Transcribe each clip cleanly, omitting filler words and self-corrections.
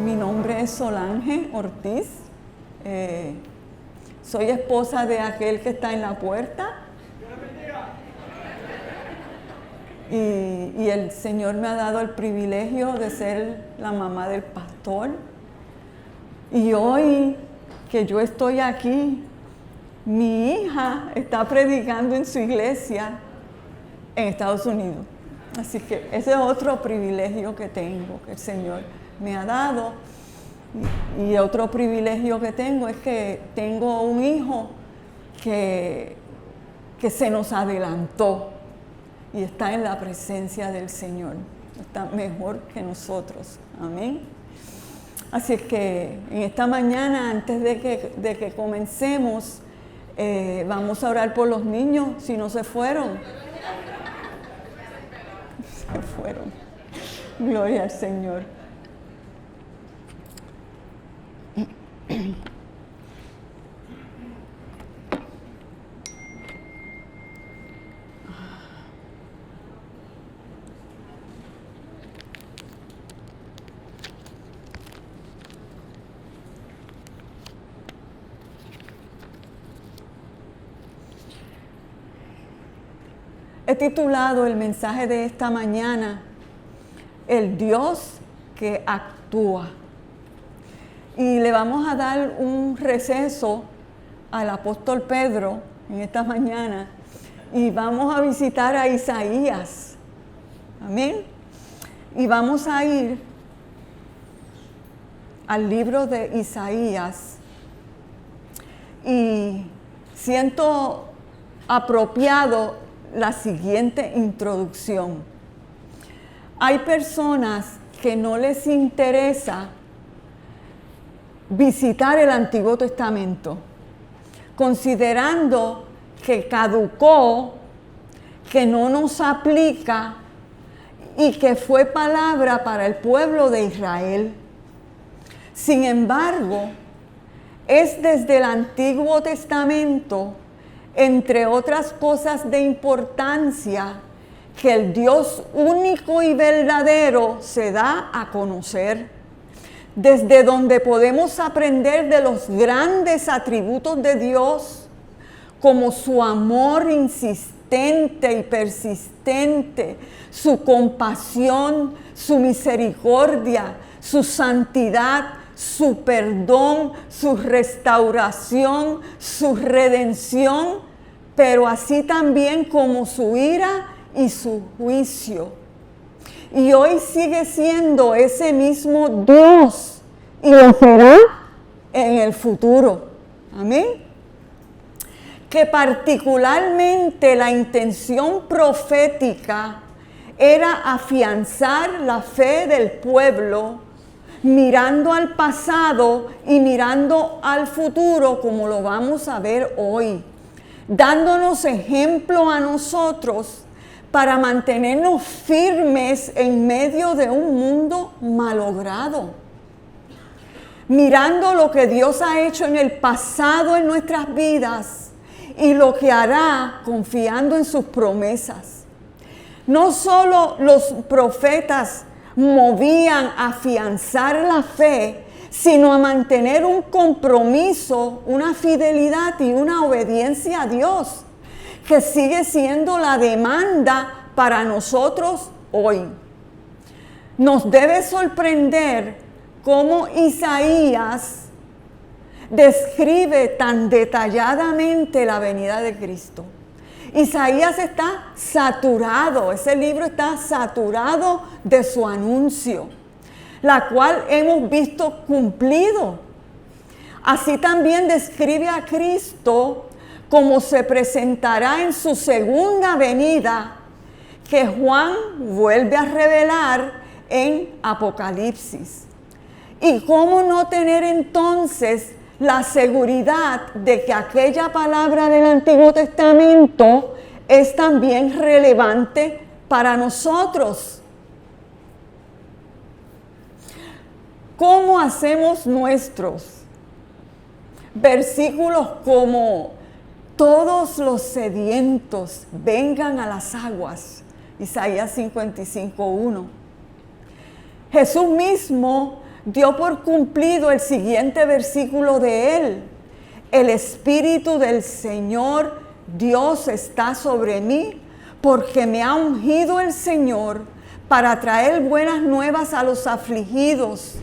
Mi nombre es Solange Ortiz. Soy esposa de aquel que está en la puerta. Y el Señor me ha dado el privilegio de ser la mamá del pastor. Y hoy que yo estoy aquí, mi hija está predicando en su iglesia en Estados Unidos. Así que ese es otro privilegio que tengo, que el Señor me ha dado. Y otro privilegio que tengo es que tengo un hijo que se nos adelantó y está en la presencia del Señor. Está mejor que nosotros. Amén. Así es que en esta mañana, antes de que comencemos, vamos a orar por los niños, si no se fueron. Se fueron. Gloria al Señor. He titulado el mensaje de esta mañana, El Dios que actúa. Y le vamos a dar un receso al apóstol Pedro en esta mañana y vamos a visitar a Isaías. Amén. Y vamos a ir al libro de Isaías. Y siento apropiado la siguiente introducción. Hay personas que no les interesa visitar el Antiguo Testamento, considerando que caducó, que no nos aplica y que fue palabra para el pueblo de Israel. Sin embargo, es desde el Antiguo Testamento, entre otras cosas de importancia, que el Dios único y verdadero se da a conocer, desde donde podemos aprender de los grandes atributos de Dios, como su amor insistente y persistente, su compasión, su misericordia, su santidad, su perdón, su restauración, su redención, pero así también como su ira y su juicio. Y hoy sigue siendo ese mismo Dios y lo será en el futuro. Amén. Que particularmente la intención profética era afianzar la fe del pueblo, mirando al pasado y mirando al futuro, como lo vamos a ver hoy, dándonos ejemplo a nosotros para mantenernos firmes en medio de un mundo malogrado. Mirando lo que Dios ha hecho en el pasado en nuestras vidas y lo que hará, confiando en sus promesas. No solo los profetas movían a afianzar la fe, sino a mantener un compromiso, una fidelidad y una obediencia a Dios, que sigue siendo la demanda para nosotros hoy. Nos debe sorprender cómo Isaías describe tan detalladamente la venida de Cristo. Isaías está saturado, ese libro está saturado de su anuncio, la cual hemos visto cumplido. Así también describe a Cristo como se presentará en su segunda venida, que Juan vuelve a revelar en Apocalipsis. Y cómo no tener entonces la seguridad de que aquella palabra del Antiguo Testamento es también relevante para nosotros. ¿Cómo hacemos nuestros versículos como todos los sedientos vengan a las aguas? Isaías 55:1. Jesús mismo dio por cumplido el siguiente versículo de él. El Espíritu del Señor Dios está sobre mí, porque me ha ungido el Señor para traer buenas nuevas a los afligidos.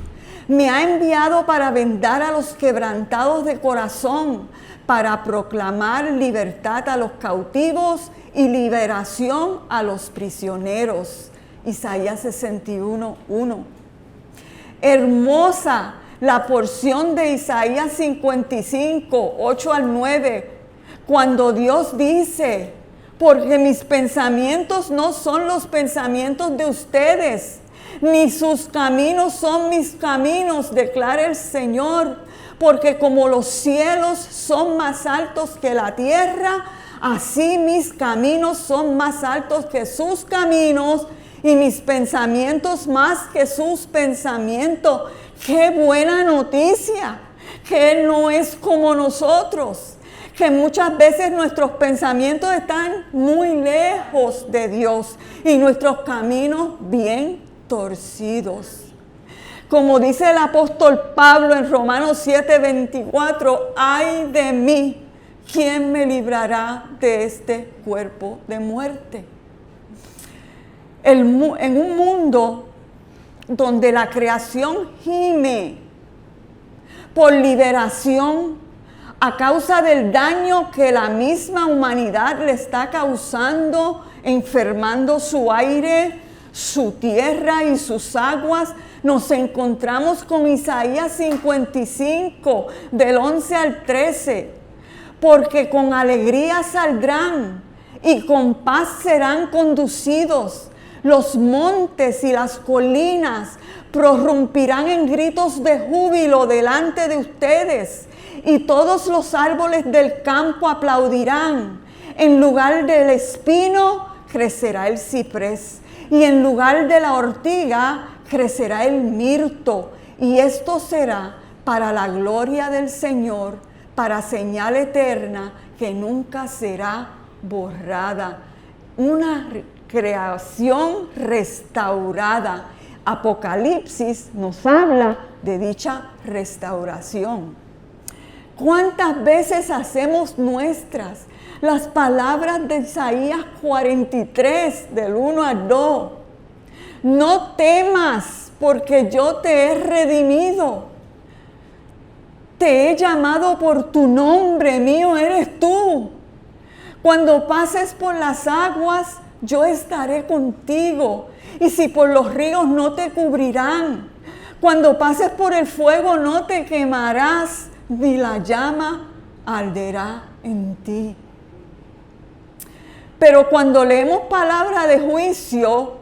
Me ha enviado para vendar a los quebrantados de corazón, para proclamar libertad a los cautivos y liberación a los prisioneros. Isaías 61:1. Hermosa la porción de Isaías 55, 8 al 9, cuando Dios dice: porque mis pensamientos no son los pensamientos de ustedes, ni sus caminos son mis caminos, declara el Señor. Porque como los cielos son más altos que la tierra, así mis caminos son más altos que sus caminos, y mis pensamientos más que sus pensamientos. ¡Qué buena noticia! Que Él no es como nosotros, que muchas veces nuestros pensamientos están muy lejos de Dios y nuestros caminos bien torcidos. Como dice el apóstol Pablo en Romanos 7:24, ¡ay de mí! ¿Quién me librará de este cuerpo de muerte? En un mundo donde la creación gime por liberación a causa del daño que la misma humanidad le está causando, enfermando su aire, su tierra y sus aguas, nos encontramos con Isaías 55, del 11 al 13. Porque con alegría saldrán y con paz serán conducidos. Los montes y las colinas prorrumpirán en gritos de júbilo delante de ustedes, y todos los árboles del campo aplaudirán. En lugar del espino crecerá el ciprés, y en lugar de la ortiga crecerá el mirto, y esto será para la gloria del Señor, para señal eterna que nunca será borrada. Una creación restaurada. Apocalipsis nos habla de dicha restauración. ¿Cuántas veces hacemos nuestras las palabras de Isaías 43, del 1 al 2? No temas, porque yo te he redimido. Te he llamado por tu nombre, mío eres tú. Cuando pases por las aguas, yo estaré contigo, y si por los ríos no te cubrirán. Cuando pases por el fuego no te quemarás, ni la llama arderá en ti. Pero cuando leemos palabra de juicio,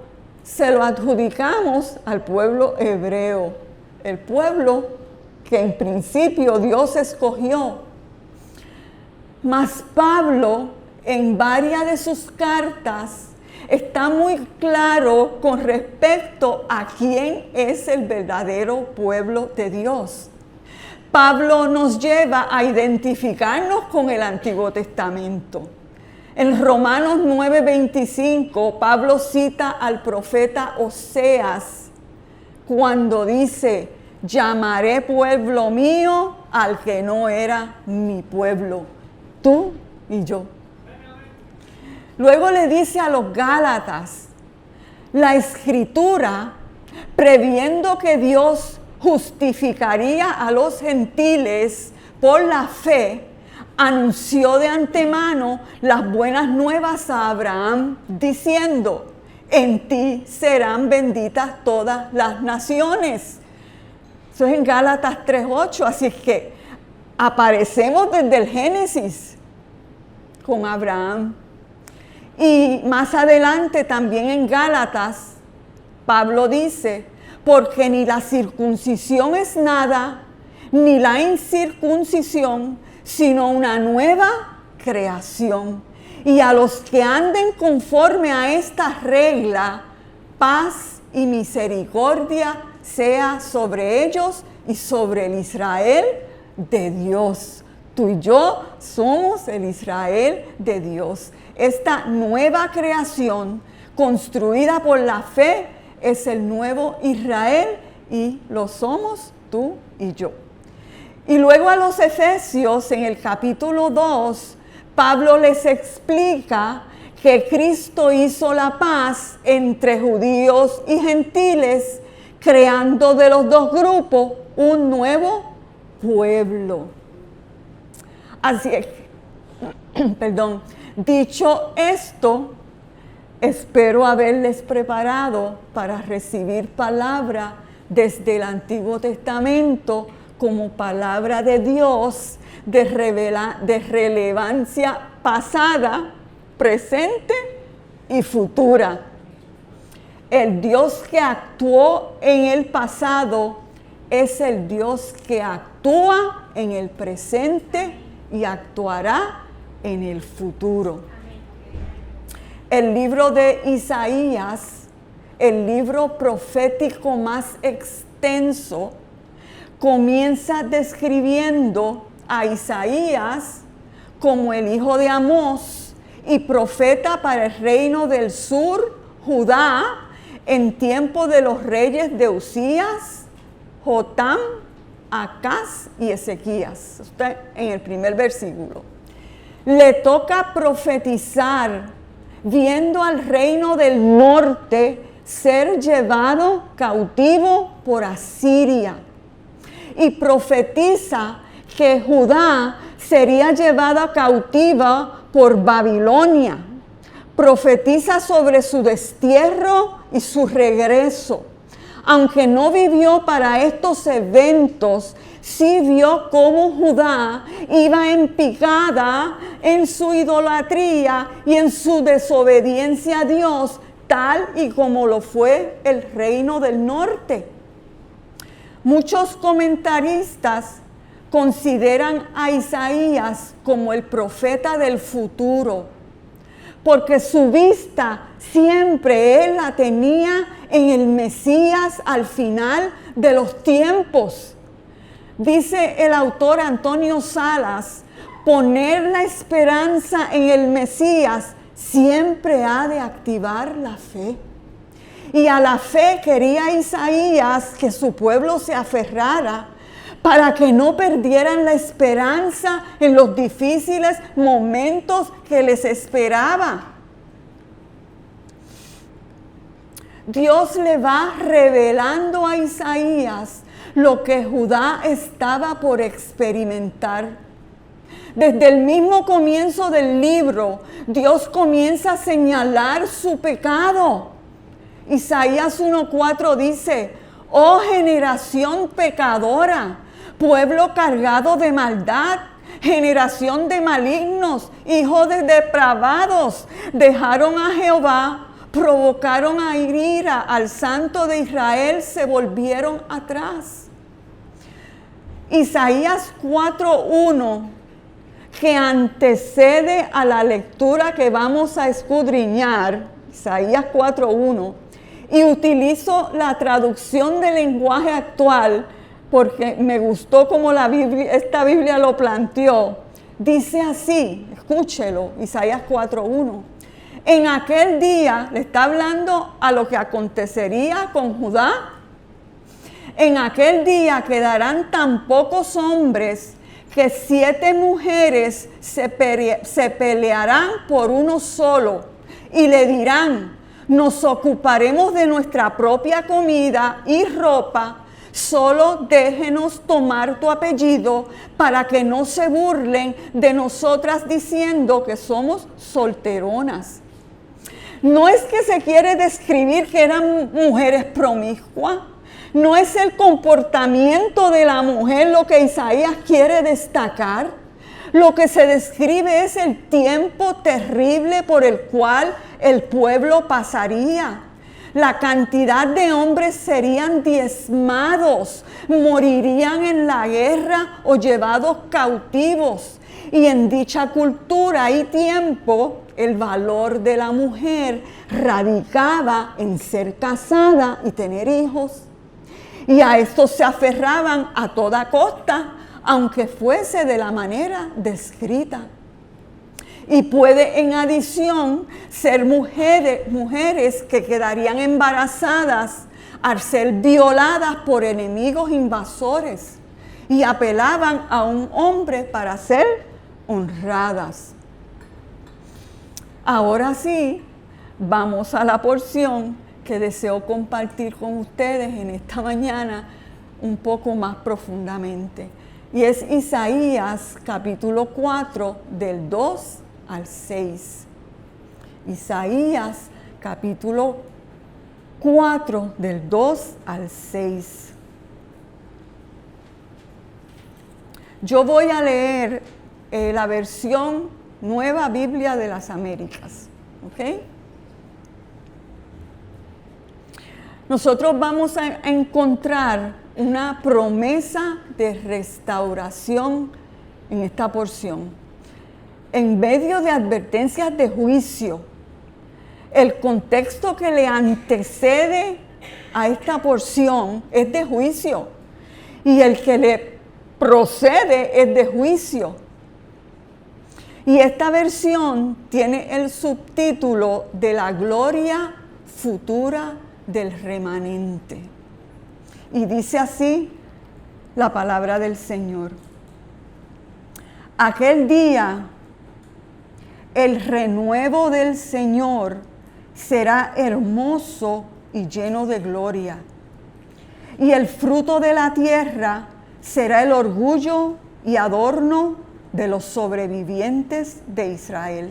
se lo adjudicamos al pueblo hebreo, el pueblo que en principio Dios escogió. Mas Pablo, en varias de sus cartas, está muy claro con respecto a quién es el verdadero pueblo de Dios. Pablo nos lleva a identificarnos con el Antiguo Testamento. En Romanos 9:25, Pablo cita al profeta Oseas cuando dice: llamaré pueblo mío al que no era mi pueblo, tú y yo. Luego le dice a los Gálatas: la Escritura, previendo que Dios justificaría a los gentiles por la fe, anunció de antemano las buenas nuevas a Abraham, diciendo: en ti serán benditas todas las naciones. Eso es en Gálatas 3:8, así que aparecemos desde el Génesis con Abraham. Y más adelante también en Gálatas, Pablo dice: porque ni la circuncisión es nada, ni la incircuncisión, sino una nueva creación. Y a los que anden conforme a esta regla, paz y misericordia sea sobre ellos y sobre el Israel de Dios. Tú y yo somos el Israel de Dios. Esta nueva creación construida por la fe es el nuevo Israel y lo somos tú y yo. Y luego a los Efesios, en el capítulo 2, Pablo les explica que Cristo hizo la paz entre judíos y gentiles, creando de los dos grupos un nuevo pueblo. Así es, dicho esto, espero haberles preparado para recibir palabra desde el Antiguo Testamento como palabra de Dios de relevancia pasada, presente y futura. El Dios que actuó en el pasado es el Dios que actúa en el presente y actuará en el futuro. El libro de Isaías, el libro profético más extenso, comienza describiendo a Isaías como el hijo de Amós y profeta para el reino del sur, Judá, en tiempo de los reyes de Usías, Jotam, Acaz y Ezequías. Usted en el primer versículo. Le toca profetizar viendo al reino del norte ser llevado cautivo por Asiria. Y profetiza que Judá sería llevada cautiva por Babilonia. Profetiza sobre su destierro y su regreso. Aunque no vivió para estos eventos, sí vio cómo Judá iba en picada en su idolatría y en su desobediencia a Dios, tal y como lo fue el reino del norte. Muchos comentaristas consideran a Isaías como el profeta del futuro, porque su vista siempre él la tenía en el Mesías al final de los tiempos. Dice el autor Antonio Salas, poner la esperanza en el Mesías siempre ha de activar la fe. Y a la fe quería Isaías que su pueblo se aferrara para que no perdieran la esperanza en los difíciles momentos que les esperaba. Dios le va revelando a Isaías lo que Judá estaba por experimentar. Desde el mismo comienzo del libro, Dios comienza a señalar su pecado. Isaías 1:4 dice, oh generación pecadora, pueblo cargado de maldad, generación de malignos, hijos de depravados, dejaron a Jehová, provocaron a ira al Santo de Israel, se volvieron atrás. Isaías 4:1, que antecede a la lectura que vamos a escudriñar, Isaías 4:1, y utilizo la traducción del lenguaje actual porque me gustó como esta Biblia lo planteó. Dice así, escúchelo, Isaías 4:1. En aquel día, le está hablando a lo que acontecería con Judá. En aquel día quedarán tan pocos hombres que 7 mujeres se pelearán por uno solo y le dirán, nos ocuparemos de nuestra propia comida y ropa, solo déjenos tomar tu apellido para que no se burlen de nosotras diciendo que somos solteronas. No es que se quiere describir que eran mujeres promiscuas, no es el comportamiento de la mujer lo que Isaías quiere destacar. Lo que se describe es el tiempo terrible por el cual el pueblo pasaría. La cantidad de hombres serían diezmados, morirían en la guerra o llevados cautivos. Y en dicha cultura y tiempo, el valor de la mujer radicaba en ser casada y tener hijos. Y a esto se aferraban a toda costa, aunque fuese de la manera descrita. Y puede en adición ser mujeres que quedarían embarazadas al ser violadas por enemigos invasores y apelaban a un hombre para ser honradas. Ahora sí, vamos a la porción que deseo compartir con ustedes en esta mañana un poco más profundamente. Y es Isaías capítulo 4 del 2 al 6. Isaías capítulo 4 del 2 al 6. Yo voy a leer la versión Nueva Biblia de las Américas, ¿ok? Nosotros vamos a encontrar una promesa de restauración en esta porción. En medio de advertencias de juicio, el contexto que le antecede a esta porción es de juicio y el que le procede es de juicio. Y esta versión tiene el subtítulo de la gloria futura del remanente. Y dice así la palabra del Señor. Aquel día, el renuevo del Señor será hermoso y lleno de gloria. Y el fruto de la tierra será el orgullo y adorno de los sobrevivientes de Israel.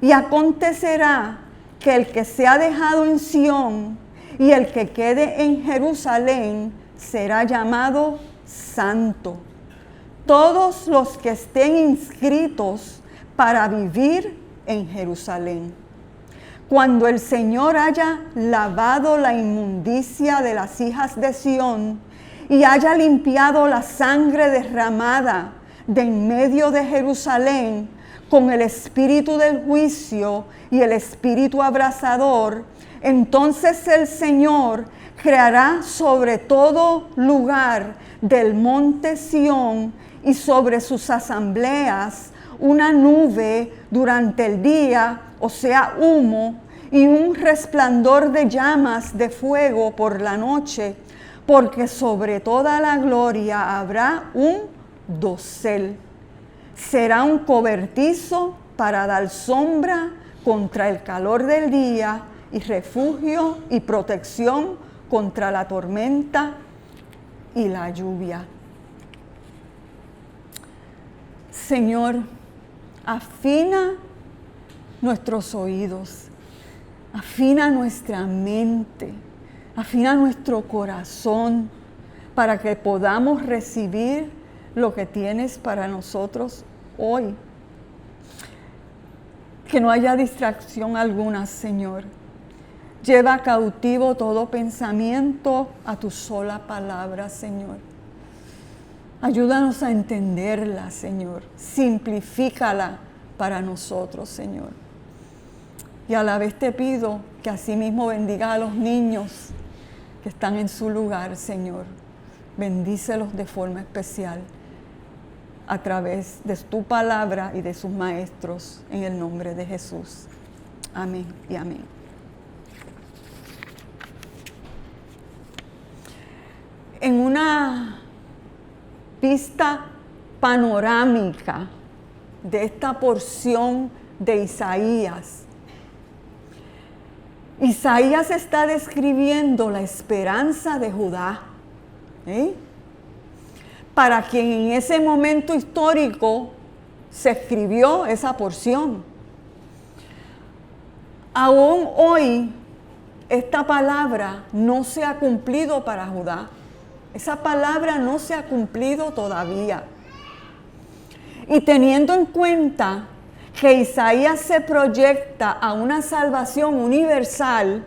Y acontecerá que el que se ha dejado en Sión y el que quede en Jerusalén será llamado santo. Todos los que estén inscritos para vivir en Jerusalén. Cuando el Señor haya lavado la inmundicia de las hijas de Sión y haya limpiado la sangre derramada de en medio de Jerusalén con el espíritu del juicio y el espíritu abrasador, entonces el Señor creará sobre todo lugar del monte Sión y sobre sus asambleas una nube durante el día, o sea, humo, y un resplandor de llamas de fuego por la noche, porque sobre toda la gloria habrá un dosel. Será un cobertizo para dar sombra contra el calor del día y refugio y protección contra la tormenta y la lluvia. Señor, afina nuestros oídos, afina nuestra mente, afina nuestro corazón para que podamos recibir lo que tienes para nosotros hoy. Que no haya distracción alguna, Señor. Lleva cautivo todo pensamiento a tu sola palabra, Señor. Ayúdanos a entenderla, Señor. Simplifícala para nosotros, Señor. Y a la vez te pido que asimismo bendiga a los niños que están en su lugar, Señor. Bendícelos de forma especial a través de tu palabra y de sus maestros, en el nombre de Jesús. Amén y amén. En una vista panorámica de esta porción de Isaías, Isaías está describiendo la esperanza de Judá, para quien en ese momento histórico se escribió esa porción. Aún hoy, esta palabra no se ha cumplido para Judá. Esa palabra no se ha cumplido todavía. Y teniendo en cuenta que Isaías se proyecta a una salvación universal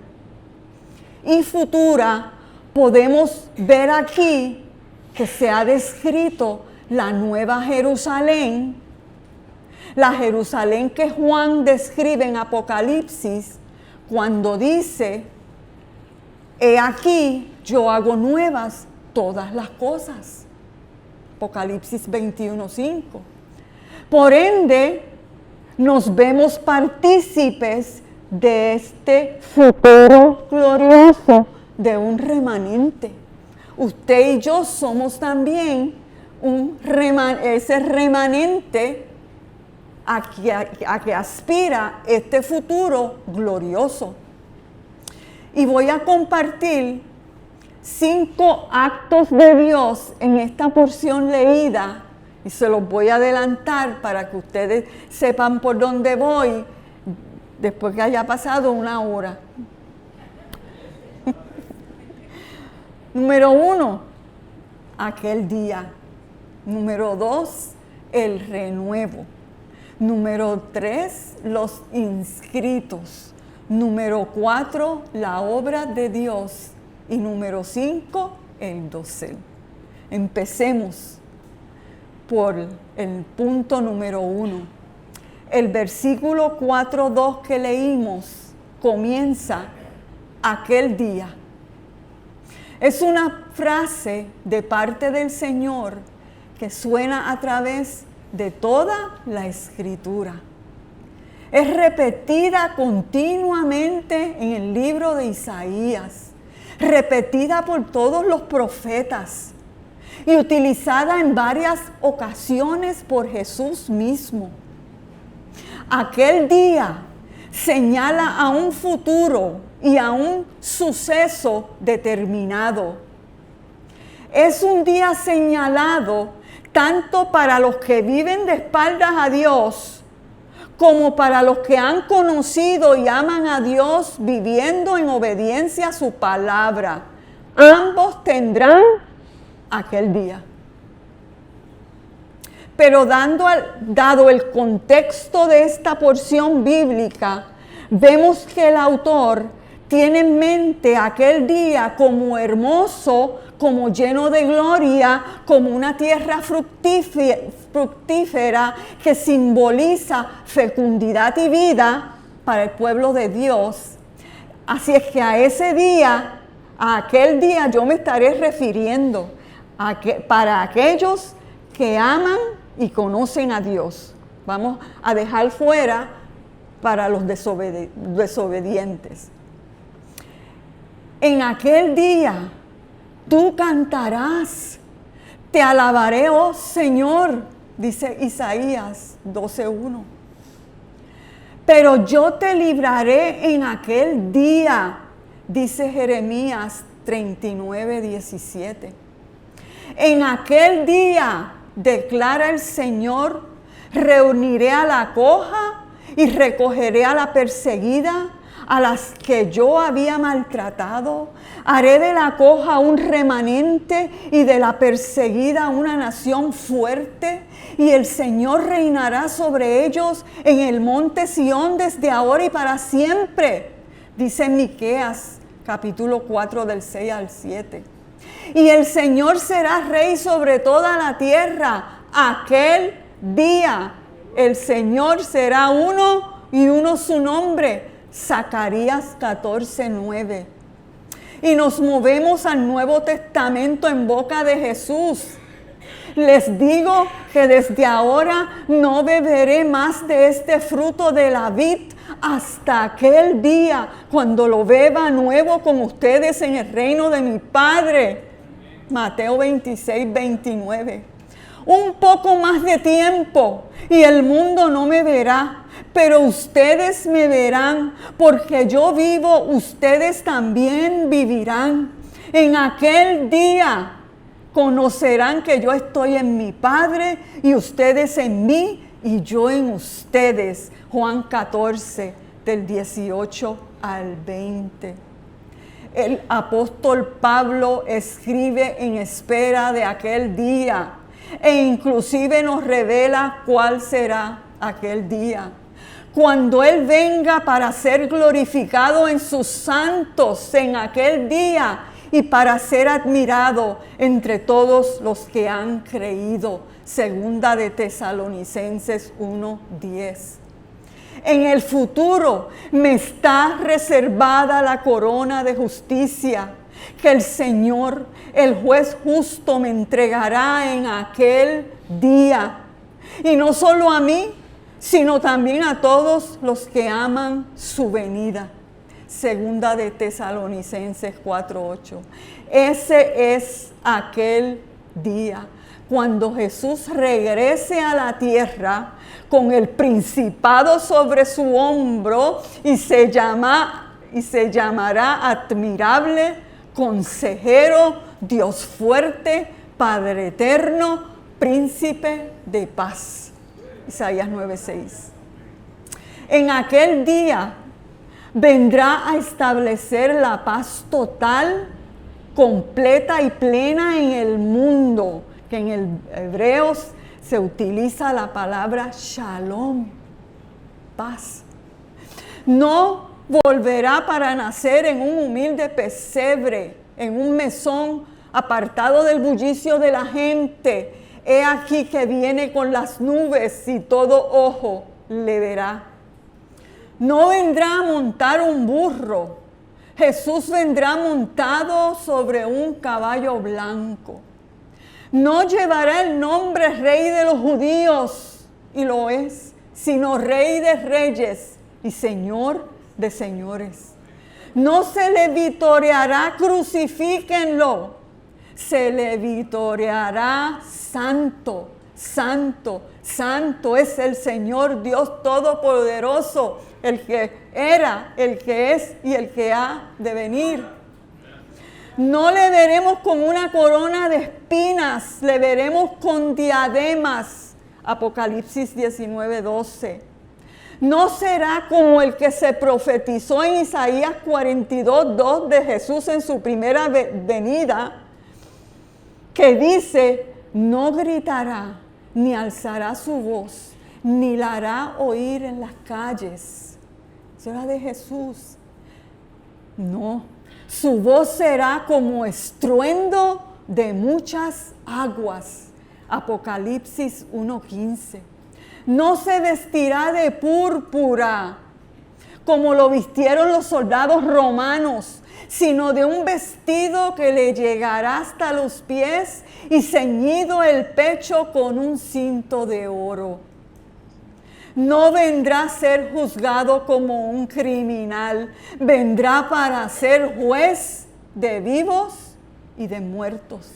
y futura, podemos ver aquí que se ha descrito la nueva Jerusalén, la Jerusalén que Juan describe en Apocalipsis cuando dice: he aquí, yo hago nuevas todas las cosas. Apocalipsis 21:5. Por ende, nos vemos partícipes de este futuro glorioso de un remanente. Usted y yo somos también ese remanente a que aspira este futuro glorioso. Y voy a compartir 5 actos de Dios en esta porción leída y se los voy a adelantar para que ustedes sepan por dónde voy después que haya pasado 1 hora. Número 1, aquel día. Número 2, el renuevo. Número 3, los inscritos. Número 4, la obra de Dios. Y número 5, el dosel. Empecemos por el punto número 1. El versículo 4:2 que leímos comienza aquel día. Es una frase de parte del Señor que suena a través de toda la Escritura. Es repetida continuamente en el libro de Isaías, repetida por todos los profetas y utilizada en varias ocasiones por Jesús mismo. Aquel día señala a un futuro y a un suceso determinado. Es un día señalado tanto para los que viven de espaldas a Dios, como para los que han conocido y aman a Dios viviendo en obediencia a su palabra. Ambos tendrán aquel día. Pero dado el contexto de esta porción bíblica, vemos que el autor tiene en mente aquel día como hermoso, como lleno de gloria, como una tierra fructífera que simboliza fecundidad y vida para el pueblo de Dios. Así es que a ese día, a aquel día yo me estaré refiriendo para aquellos que aman y conocen a Dios. Vamos a dejar fuera para los desobedientes. En aquel día tú cantarás, te alabaré, oh Señor, dice Isaías 12:1. Pero yo te libraré en aquel día, dice Jeremías 39:17. En aquel día, declara el Señor, reuniré a la coja y recogeré a la perseguida, a las que yo había maltratado. Haré de la coja un remanente y de la perseguida una nación fuerte. Y el Señor reinará sobre ellos en el monte Sión desde ahora y para siempre. Dice Miqueas capítulo 4 del 6 al 7. Y el Señor será rey sobre toda la tierra. Aquel día el Señor será uno y uno su nombre. Zacarías 14:9. Y nos movemos al Nuevo Testamento en boca de Jesús. Les digo que desde ahora no beberé más de este fruto de la vid hasta aquel día cuando lo beba nuevo con ustedes en el reino de mi Padre. Mateo 26:29. Un poco más de tiempo y el mundo no me verá, pero ustedes me verán, porque yo vivo, ustedes también vivirán. En aquel día conocerán que yo estoy en mi Padre y ustedes en mí y yo en ustedes. Juan 14, del 18 al 20. El apóstol Pablo escribe en espera de aquel día e inclusive nos revela cuál será aquel día. Cuando Él venga para ser glorificado en sus santos en aquel día y para ser admirado entre todos los que han creído. Segunda de Tesalonicenses 1:10. En el futuro me está reservada la corona de justicia que el Señor, el juez justo, me entregará en aquel día. Y no solo a mí, sino también a todos los que aman su venida. Segunda de Tesalonicenses 4:8. Ese es aquel día cuando Jesús regrese a la tierra con el principado sobre su hombro y se llamará admirable, consejero, Dios fuerte, Padre eterno, príncipe de paz. Isaías 9:6. En aquel día vendrá a establecer la paz total, completa y plena en el mundo, que en el hebreo se utiliza la palabra shalom, paz. No volverá para nacer en un humilde pesebre, en un mesón apartado del bullicio de la gente. He aquí que viene con las nubes y todo ojo le verá. No vendrá a montar un burro. Jesús vendrá montado sobre un caballo blanco. No llevará el nombre Rey de los Judíos, y lo es, sino Rey de Reyes y Señor de Señores. No se le vitoreará, crucifíquenlo. Se le vitoreará santo, santo, santo es el Señor Dios Todopoderoso, el que era, el que es y el que ha de venir. No le veremos con una corona de espinas, le veremos con diademas. Apocalipsis 19:12. No será como el que se profetizó en Isaías 42:2 de Jesús en su primera venida, que dice: no gritará, ni alzará su voz, ni la hará oír en las calles. Eso era de Jesús. No, su voz será como estruendo de muchas aguas. Apocalipsis 1:15. No se vestirá de púrpura, como lo vistieron los soldados romanos, sino de un vestido que le llegará hasta los pies y ceñido el pecho con un cinto de oro. No vendrá a ser juzgado como un criminal, vendrá para ser juez de vivos y de muertos.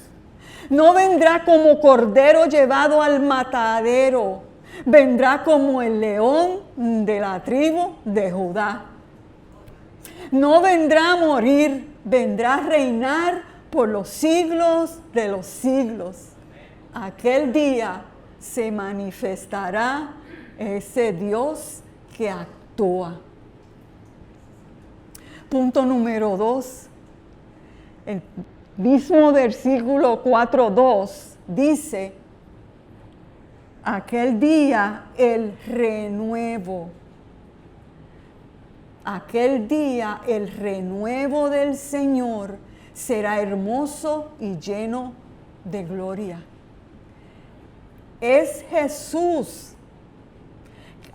No vendrá como cordero llevado al matadero, vendrá como el león de la tribu de Judá. No vendrá a morir, vendrá a reinar por los siglos de los siglos. Aquel día se manifestará ese Dios que actúa. Punto número 2. El mismo versículo 4:2 dice: aquel día el renuevo. Aquel día el renuevo del Señor será hermoso y lleno de gloria. Es Jesús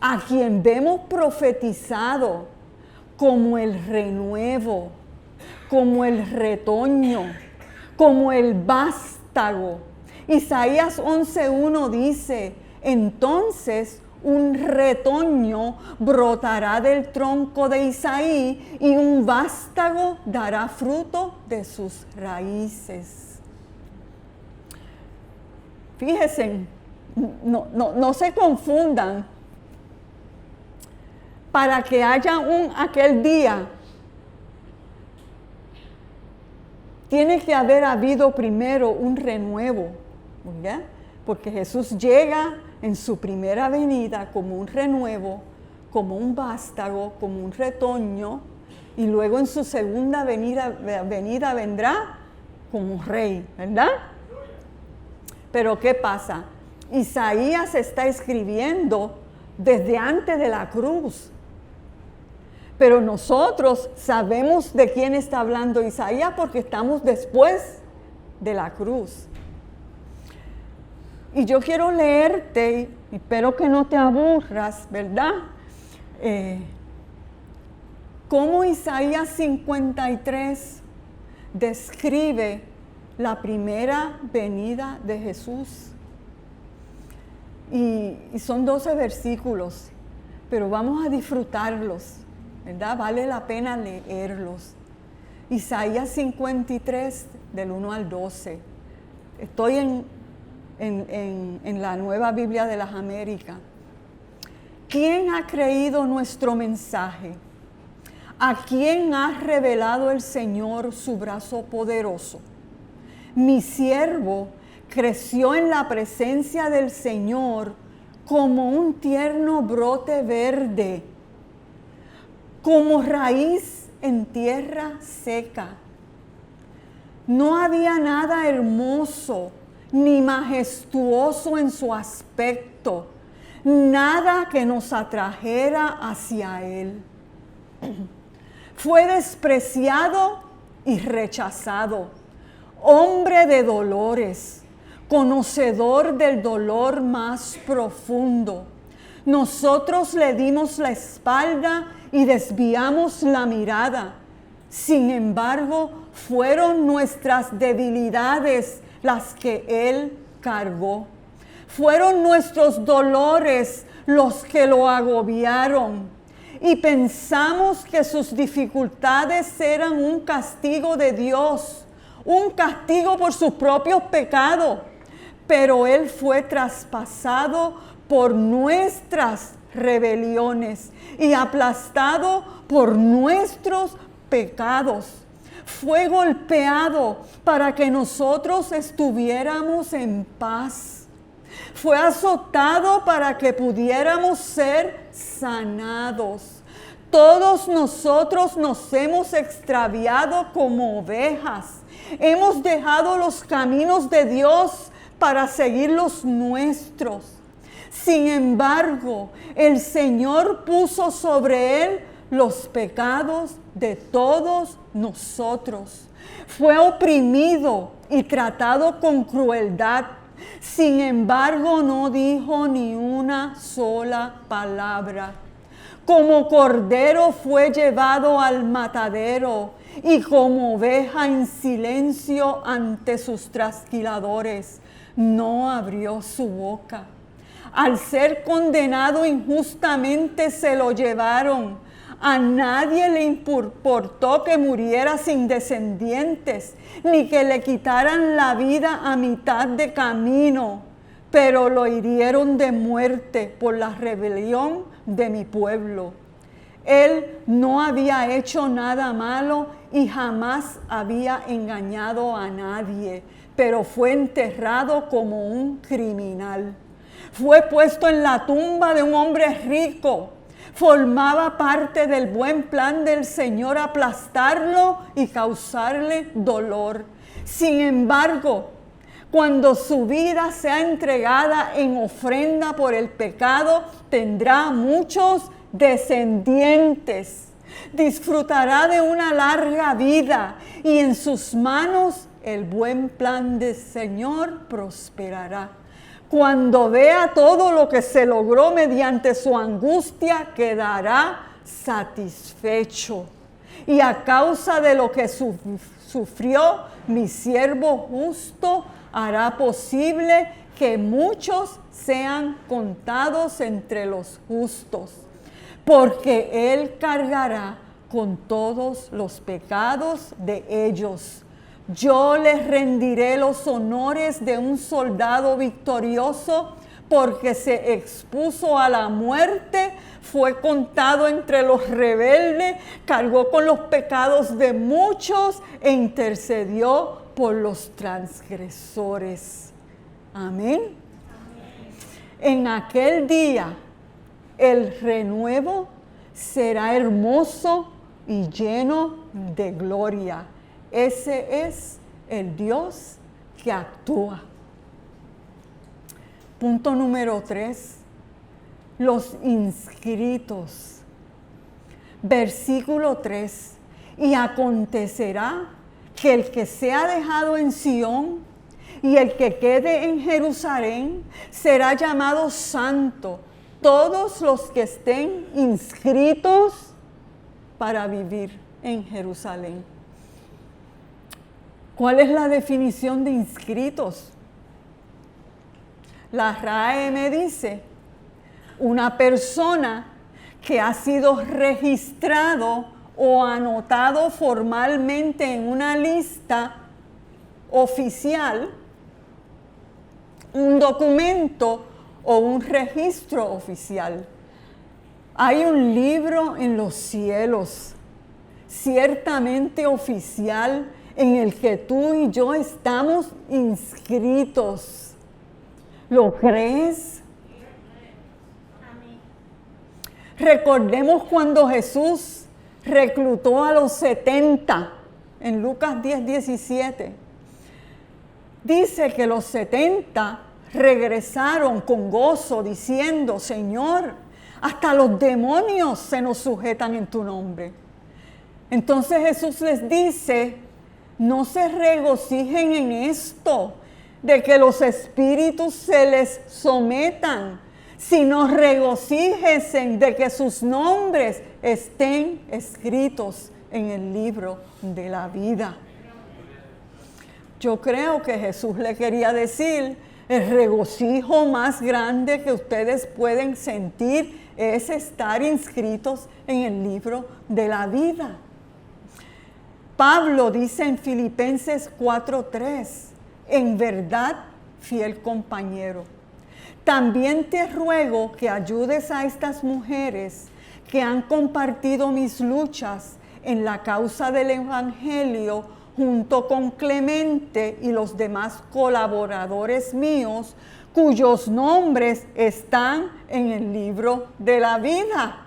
a quien vemos profetizado como el renuevo, como el retoño, como el vástago. Isaías 11:1 dice: entonces un retoño brotará del tronco de Isaí y un vástago dará fruto de sus raíces. Fíjense, no se confundan. Para que haya aquel día, tiene que haber habido primero un renuevo, ¿ya? Porque Jesús llega en su primera venida como un renuevo, como un vástago, como un retoño, y luego en su segunda venida vendrá como rey, ¿verdad? Pero ¿qué pasa? Isaías está escribiendo desde antes de la cruz. Pero nosotros sabemos de quién está hablando Isaías porque estamos después de la cruz. Y yo quiero leerte, y espero que no te aburras, ¿verdad? Cómo Isaías 53 describe la primera venida de Jesús. Y son 12 versículos, pero vamos a disfrutarlos. ¿verdad? Vale la pena leerlos. Isaías 53, del 1 al 12. Estoy en la Nueva Biblia de las Américas. ¿Quién ha creído nuestro mensaje? ¿A quién ha revelado el Señor su brazo poderoso? Mi siervo creció en la presencia del Señor como un tierno brote verde, como raíz en tierra seca. No había nada hermoso ni majestuoso en su aspecto, nada que nos atrajera hacia él. Fue despreciado y rechazado, hombre de dolores, conocedor del dolor más profundo. Nosotros le dimos la espalda y desviamos la mirada. Sin embargo, fueron nuestras debilidades las que Él cargó. Fueron nuestros dolores los que lo agobiaron. Y pensamos que sus dificultades eran un castigo de Dios, un castigo por sus propios pecados. Pero Él fue traspasado por nuestras rebeliones y aplastado por nuestros pecados. Fue golpeado para que nosotros estuviéramos en paz. Fue azotado para que pudiéramos ser sanados. Todos nosotros nos hemos extraviado como ovejas. Hemos dejado los caminos de Dios para seguir los nuestros. Sin embargo, el Señor puso sobre él los pecados de todos nosotros. Fue oprimido y tratado con crueldad. Sin embargo, no dijo ni una sola palabra. Como cordero fue llevado al matadero y como oveja en silencio ante sus trasquiladores. No abrió su boca. Al ser condenado injustamente se lo llevaron. A nadie le importó que muriera sin descendientes, ni que le quitaran la vida a mitad de camino, pero lo hirieron de muerte por la rebelión de mi pueblo. Él no había hecho nada malo y jamás había engañado a nadie, pero fue enterrado como un criminal. Fue puesto en la tumba de un hombre rico. Formaba parte del buen plan del Señor aplastarlo y causarle dolor. Sin embargo, cuando su vida sea entregada en ofrenda por el pecado, tendrá muchos descendientes. Disfrutará de una larga vida y en sus manos el buen plan del Señor prosperará. Cuando vea todo lo que se logró mediante su angustia, quedará satisfecho. Y a causa de lo que sufrió, mi siervo justo hará posible que muchos sean contados entre los justos, porque Él cargará con todos los pecados de ellos. Yo les rendiré los honores de un soldado victorioso, porque se expuso a la muerte, fue contado entre los rebeldes, cargó con los pecados de muchos e intercedió por los transgresores. Amén. Amén. En aquel día el renuevo será hermoso y lleno de gloria. Ese es el Dios que actúa. Punto número 3. Los inscritos. Versículo 3. Y acontecerá que el que sea dejado en Sión y el que quede en Jerusalén será llamado santo. Todos los que estén inscritos para vivir en Jerusalén. ¿Cuál es la definición de inscritos? La RAE me dice, una persona que ha sido registrado o anotado formalmente en una lista oficial, un documento o un registro oficial. Hay un libro en los cielos, ciertamente oficial, en el que tú y yo estamos inscritos. ¿Lo crees? Recordemos cuando Jesús reclutó a los 70 en Lucas 10:17. Dice que los 70 regresaron con gozo diciendo: Señor, hasta los demonios se nos sujetan en tu nombre. Entonces Jesús les dice: no se regocijen en esto, de que los espíritus se les sometan, sino regocíjense de que sus nombres estén escritos en el libro de la vida. Yo creo que Jesús le quería decir: el regocijo más grande que ustedes pueden sentir es estar inscritos en el libro de la vida. Pablo dice en Filipenses 4:3, en verdad, fiel compañero, también te ruego que ayudes a estas mujeres que han compartido mis luchas en la causa del Evangelio junto con Clemente y los demás colaboradores míos, cuyos nombres están en el libro de la vida.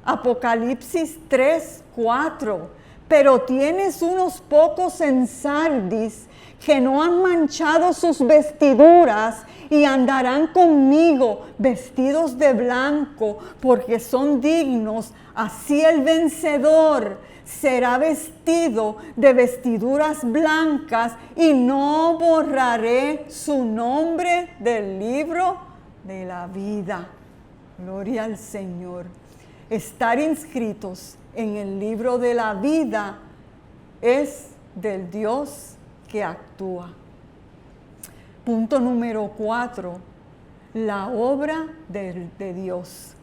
Apocalipsis 3:4. Pero tienes unos pocos en Sardis que no han manchado sus vestiduras y andarán conmigo vestidos de blanco, porque son dignos. Así el vencedor será vestido de vestiduras blancas y no borraré su nombre del libro de la vida. Gloria al Señor. Estar inscritos en el libro de la vida es del Dios que actúa. Punto número 4, la obra de Dios.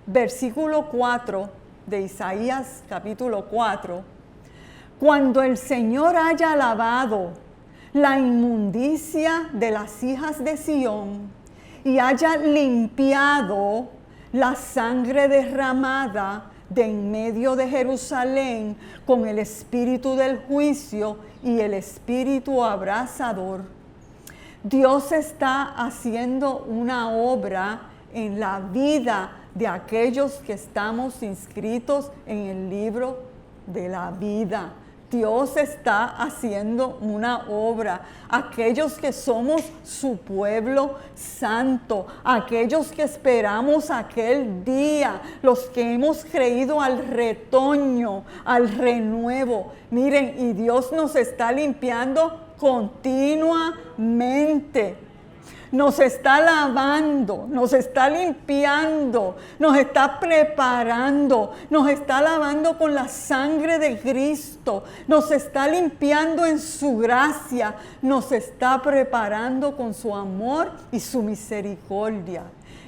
Versículo 4 de Isaías capítulo 4. Cuando el Señor haya lavado la inmundicia de las hijas de Sión y haya limpiado la sangre derramada de en medio de Jerusalén con el espíritu del juicio y el espíritu abrasador. Dios está haciendo una obra en la vida de aquellos que estamos inscritos en el libro de la vida. Dios está haciendo una obra. Aquellos que somos su pueblo santo, aquellos que esperamos aquel día, los que hemos creído al retoño, al renuevo. Miren, y Dios nos está limpiando continuamente. Nos está lavando, nos está limpiando, nos está preparando, nos está lavando con la sangre de Cristo, nos está limpiando en su gracia, nos está preparando con su amor y su misericordia.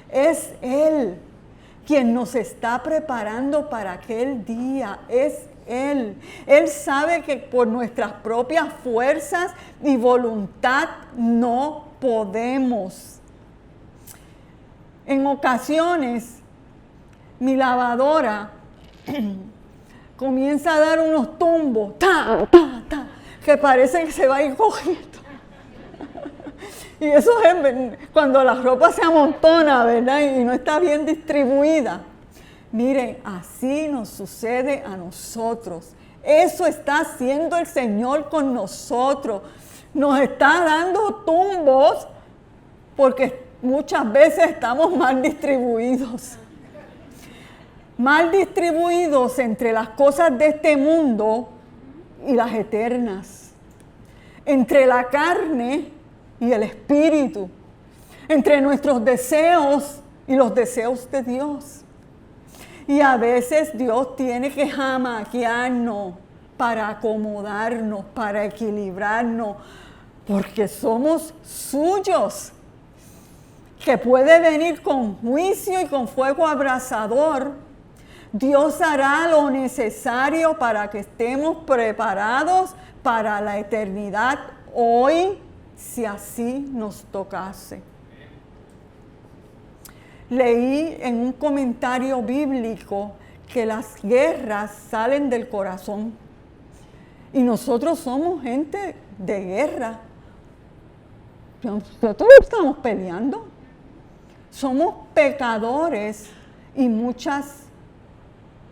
Es Él quien nos está preparando para aquel día, es Él. Él sabe que por nuestras propias fuerzas y voluntad no podemos. En ocasiones, mi lavadora comienza a dar unos tumbos, ta, ta, ta, que parece que se va a ir cogiendo. Y eso es cuando la ropa se amontona, ¿verdad? Y no está bien distribuida. Miren, así nos sucede a nosotros. Eso está haciendo el Señor con nosotros. Nos está dando tumbos porque muchas veces estamos mal distribuidos. Mal distribuidos entre las cosas de este mundo y las eternas. Entre la carne y el espíritu. Entre nuestros deseos y los deseos de Dios. Y a veces Dios tiene que jamaquearnos para acomodarnos, para equilibrarnos, porque somos suyos. que puede venir con juicio y con fuego abrasador, Dios hará lo necesario para que estemos preparados para la eternidad hoy, si así nos tocase. Leí en un comentario bíblico que las guerras salen del corazón. Y nosotros somos gente de guerra. Nosotros estamos peleando. Somos pecadores y muchas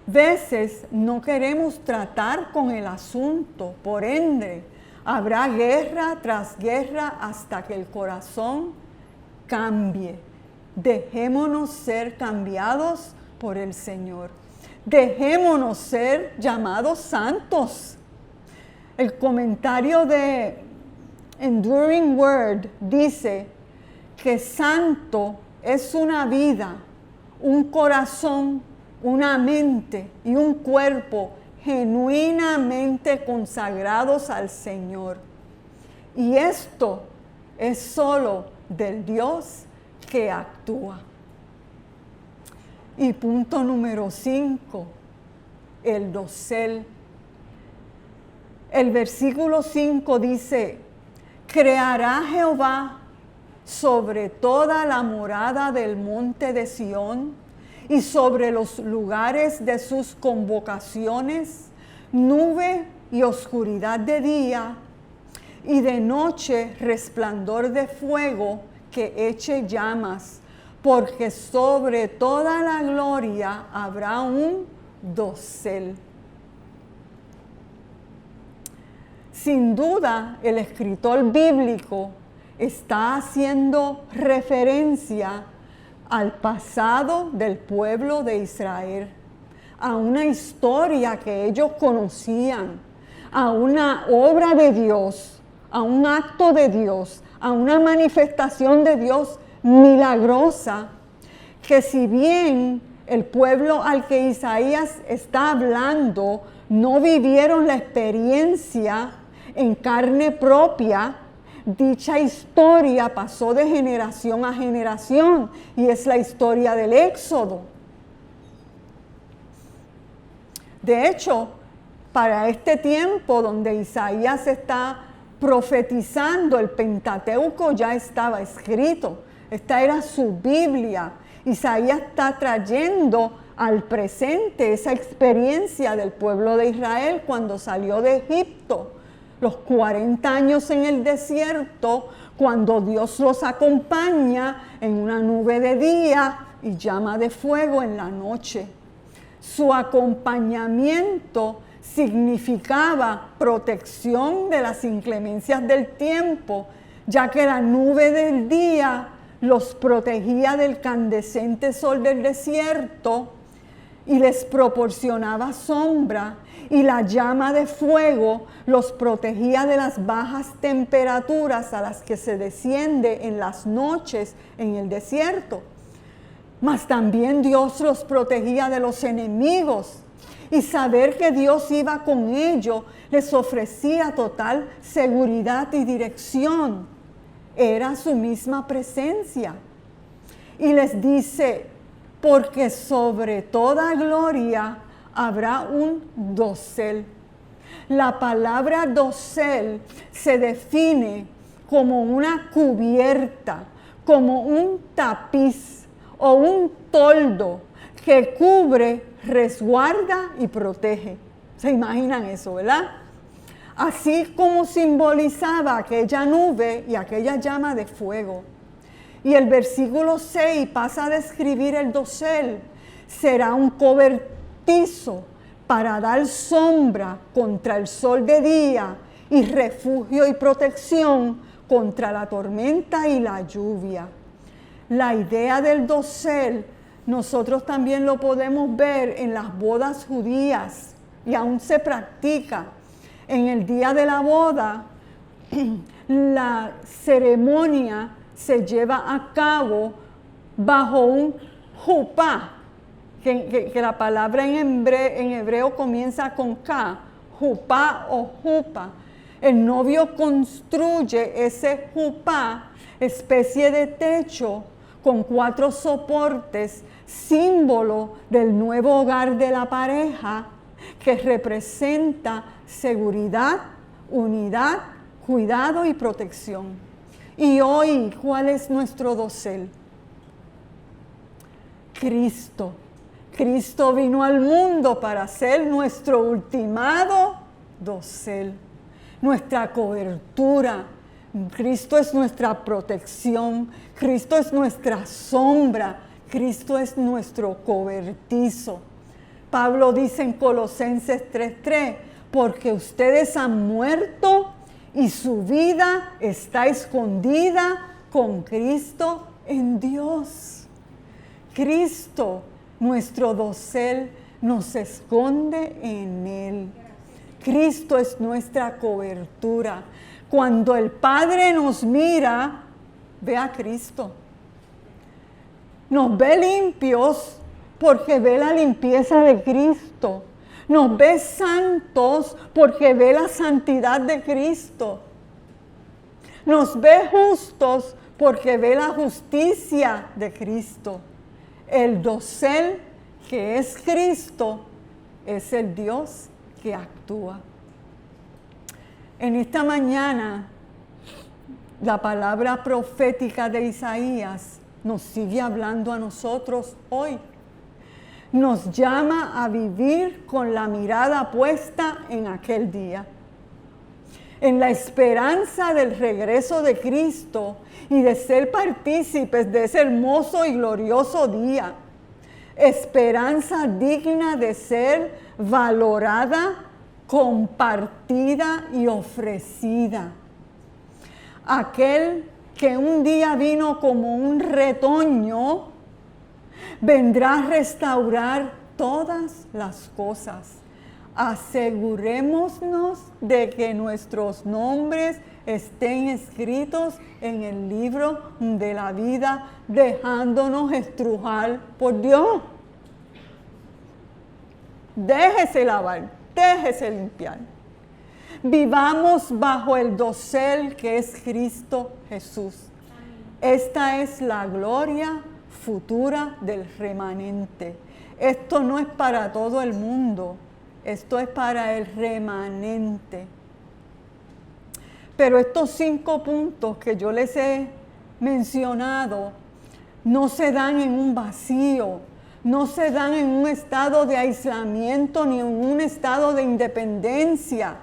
veces no queremos tratar con el asunto. Por ende, habrá guerra tras guerra hasta que el corazón cambie. Dejémonos ser cambiados por el Señor. Dejémonos ser llamados santos. El comentario de Enduring Word dice que santo es una vida, un corazón, una mente y un cuerpo genuinamente consagrados al Señor. Y esto es solo del Dios que actúa. Y punto número 5, el dosel. El versículo 5 dice, creará Jehová sobre toda la morada del monte de Sión y sobre los lugares de sus convocaciones, nube y oscuridad de día, y de noche resplandor de fuego que eche llamas, porque sobre toda la gloria habrá un dosel. Sin duda, el escritor bíblico está haciendo referencia al pasado del pueblo de Israel, a una historia que ellos conocían, a una obra de Dios, a un acto de Dios, a una manifestación de Dios milagrosa, que si bien el pueblo al que Isaías está hablando no vivieron la experiencia en carne propia, dicha historia pasó de generación a generación y es la historia del Éxodo. De hecho, para este tiempo donde Isaías está profetizando, el Pentateuco ya estaba escrito. Esta era su Biblia. Isaías está trayendo al presente esa experiencia del pueblo de Israel cuando salió de Egipto. Los 40 años en el desierto, cuando Dios los acompaña en una nube de día y llama de fuego en la noche. Su acompañamiento significaba protección de las inclemencias del tiempo, ya que la nube del día los protegía del candescente sol del desierto y les proporcionaba sombra, y la llama de fuego los protegía de las bajas temperaturas a las que se desciende en las noches en el desierto. Mas también Dios los protegía de los enemigos, y saber que Dios iba con ellos les ofrecía total seguridad y dirección. Era su misma presencia. Y les dice, porque sobre toda gloria habrá un dosel. La palabra dosel se define como una cubierta, como un tapiz o un toldo que cubre, resguarda y protege. ¿Se imaginan eso, verdad? Así como simbolizaba aquella nube y aquella llama de fuego. Y el versículo 6 pasa a describir el dosel. Será un cobertizo para dar sombra contra el sol de día y refugio y protección contra la tormenta y la lluvia. La idea del dosel nosotros también lo podemos ver en las bodas judías y aún se practica. En el día de la boda, la ceremonia se lleva a cabo bajo un jupá, que la palabra en hebreo comienza con K, jupá o jupa. El novio construye ese jupá, especie de techo, con 4 soportes, símbolo del nuevo hogar de la pareja, que representa seguridad, unidad, cuidado y protección. Y hoy, ¿cuál es nuestro dosel? Cristo. Cristo vino al mundo para ser nuestro ultimado dosel, nuestra cobertura. Cristo es nuestra protección, Cristo es nuestra sombra, Cristo es nuestro cobertizo. Pablo dice en Colosenses 3:3, porque ustedes han muerto y su vida está escondida con Cristo en Dios. Cristo, nuestro dosel, nos esconde en Él. Cristo es nuestra cobertura. Cuando el Padre nos mira, ve a Cristo. Nos ve limpios porque ve la limpieza de Cristo. Nos ve santos porque ve la santidad de Cristo. Nos ve justos porque ve la justicia de Cristo. El dosel que es Cristo es el Dios que actúa. En esta mañana, la palabra profética de Isaías nos sigue hablando a nosotros hoy. Nos llama a vivir con la mirada puesta en aquel día, en la esperanza del regreso de Cristo y de ser partícipes de ese hermoso y glorioso día. Esperanza digna de ser valorada, compartida y ofrecida. Aquel que un día vino como un retoño, vendrá a restaurar todas las cosas. Asegurémonos de que nuestros nombres estén escritos en el libro de la vida, dejándonos estrujar por Dios. Déjese lavar, déjese limpiar. Vivamos bajo el dosel que es Cristo Jesús. Esta es la gloria futura del remanente. Esto no es para todo el mundo, esto es para el remanente. Pero estos 5 puntos que yo les he mencionado no se dan en un vacío, no se dan en un estado de aislamiento ni en un estado de independencia.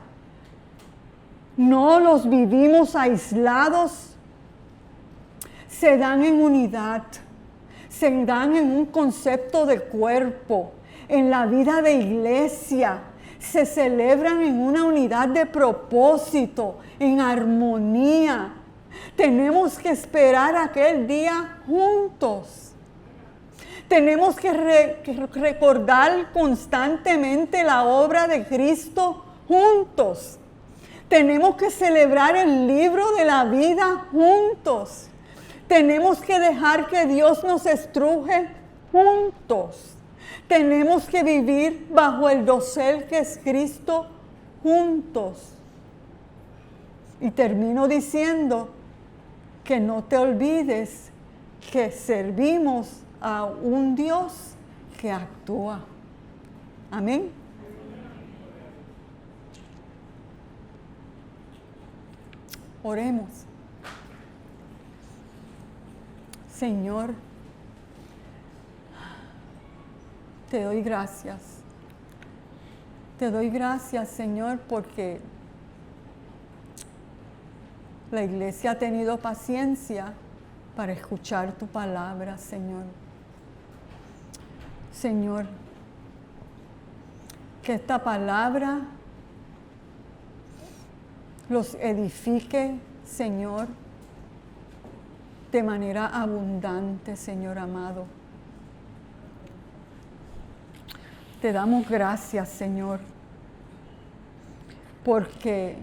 No los vivimos aislados, se dan en unidad, se dan en un concepto de cuerpo, en la vida de iglesia, se celebran en una unidad de propósito, en armonía. Tenemos que esperar aquel día juntos. Tenemos que recordar constantemente la obra de Cristo juntos. Tenemos que celebrar el libro de la vida juntos. Tenemos que dejar que Dios nos estruje juntos. Tenemos que vivir bajo el dosel que es Cristo juntos. Y termino diciendo que no te olvides que servimos a un Dios que actúa. Amén. Oremos. Señor, te doy gracias. Te doy gracias, Señor, porque la iglesia ha tenido paciencia para escuchar tu palabra, Señor. Señor, que esta palabra los edifique, Señor, de manera abundante, Señor amado. Te damos gracias, Señor, porque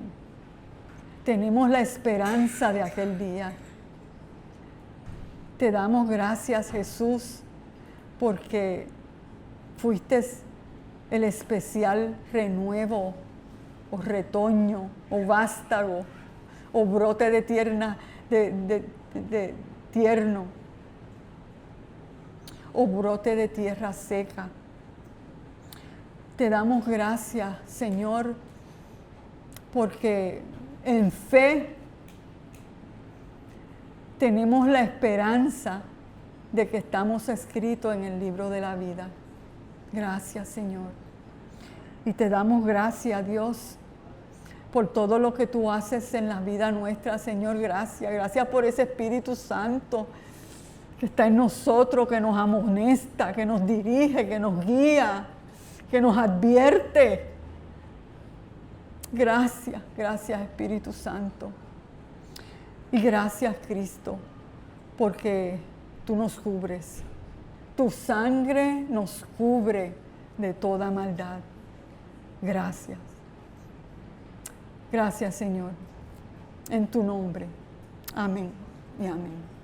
tenemos la esperanza de aquel día. Te damos gracias, Jesús, porque fuiste el especial renuevo, o retoño, o vástago, o brote de tierno, o brote de tierra seca. Te damos gracias, Señor, porque en fe tenemos la esperanza de que estamos escritos en el libro de la vida. Gracias, Señor. Y te damos gracias, Dios, por todo lo que tú haces en la vida nuestra, Señor. Gracias. Gracias por ese Espíritu Santo que está en nosotros, que nos amonesta, que nos dirige, que nos guía, que nos advierte. Gracias, gracias Espíritu Santo. Y gracias Cristo, porque tú nos cubres. Tu sangre nos cubre de toda maldad. Gracias. Gracias Señor. En tu nombre. Amén y amén.